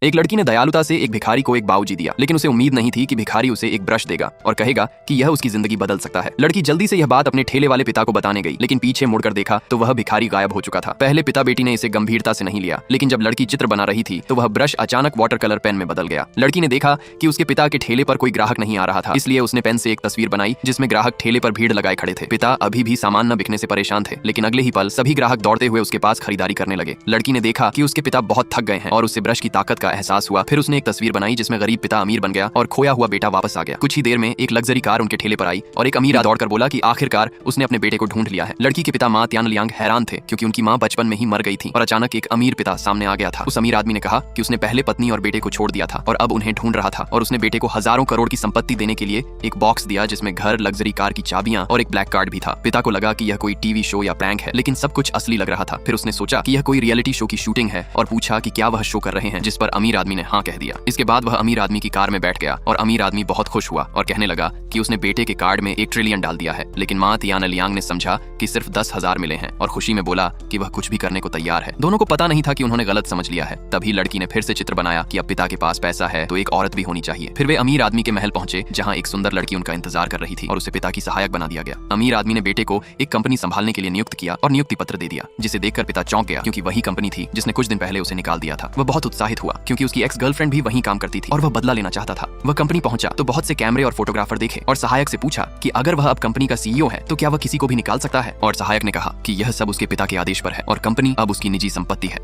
एक लड़की ने दयालुता से एक भिखारी को एक बाऊजी दिया, लेकिन उसे उम्मीद नहीं थी कि भिखारी उसे एक ब्रश देगा और कहेगा कि यह उसकी जिंदगी बदल सकता है। लड़की जल्दी से यह बात अपने ठेले वाले पिता को बताने गई, लेकिन पीछे मुड़कर देखा तो वह भिखारी गायब हो चुका था। पहले पिता बेटी ने इसे गंभीरता से नहीं लिया, लेकिन जब लड़की चित्र बना रही थी तो वह ब्रश अचानक वाटर कलर पेन में बदल गया। लड़की ने देखा कि उसके पिता के ठेले पर कोई ग्राहक नहीं आ रहा था, इसलिए उसने पेन से एक तस्वीर बनाई जिसमें ग्राहक ठेले पर भीड़ लगाए खड़े थे। पिता अभी भी सामान न बिकने से परेशान थे, लेकिन अगले ही पल सभी ग्राहक दौड़ते हुए उसके पास खरीदारी करने लगे। लड़की ने देखा कि उसके पिता बहुत थक गए हैं और उससे ब्रश की ताकत का एहसास हुआ। फिर उसने एक तस्वीर बनाई जिसमें गरीब पिता अमीर बन गया और खोया हुआ बेटा वापस आ गया। कुछ ही देर में एक लग्जरी कार उनके ठेले पर आई और एक अमीर दौड़कर बोला कि आखिरकार उसने अपने बेटे को ढूंढ लिया है। लड़की के पिता मां त्यान लियांग हैरान थे, क्योंकि उनकी मां बचपन में ही मर गई थी और अचानक एक अमीर पिता सामने आ गया था। उस अमीर आदमी ने कहा कि उसने पहले पत्नी और बेटे को छोड़ दिया था और अब उन्हें ढूंढ रहा था, और उसने बेटे को हजारों करोड़ की संपत्ति देने के लिए एक बॉक्स दिया जिसमें घर, लग्जरी कार की चाबियां और एक ब्लैक कार्ड भी था। पिता को लगा कि यह कोई टीवी शो या प्रैंक है, लेकिन सब कुछ असली लग रहा था। फिर उसने सोचा कि यह कोई रियलिटी शो की शूटिंग है और पूछा कि क्या वह शो कर रहे हैं, जिस पर अमीर आदमी ने हाँ कह दिया। इसके बाद वह अमीर आदमी की कार में बैठ गया और अमीर आदमी बहुत खुश हुआ और कहने लगा कि उसने बेटे के कार्ड में 1 ट्रिलियन डाल दिया है। लेकिन मां तियान लियांग ने समझा कि सिर्फ 10,000 मिले हैं और खुशी में बोला कि वह कुछ भी करने को तैयार है। दोनों को पता नहीं था कि उन्होंने गलत समझ लिया है। तभी लड़की ने फिर से चित्र बनाया कि अब पिता के पास पैसा है तो एक औरत भी होनी चाहिए। फिर वे अमीर आदमी के महल पहुंचे, जहां एक सुंदर लड़की उनका इंतजार कर रही थी और उसे पिता की सहायक बना दिया गया। अमीर आदमी ने बेटे को एक कंपनी संभालने के लिए नियुक्त किया और नियुक्ति पत्र दे दिया, जिसे देखकर पिता चौंक गया, क्योंकि वही कंपनी थी जिसने कुछ दिन पहले उसे निकाल दिया था। वह बहुत उत्साहित हुआ क्योंकि उसकी एक्स गर्लफ्रेंड भी वहीं काम करती थी और वह बदला लेना चाहता था। वह कंपनी पहुंचा तो बहुत से कैमरे और फोटोग्राफर देखे और सहायक से पूछा कि अगर वह अब कंपनी का सीईओ है तो क्या वह किसी को भी निकाल सकता है, और सहायक ने कहा कि यह सब उसके पिता के आदेश पर है और कंपनी अब उसकी निजी संपत्ति है।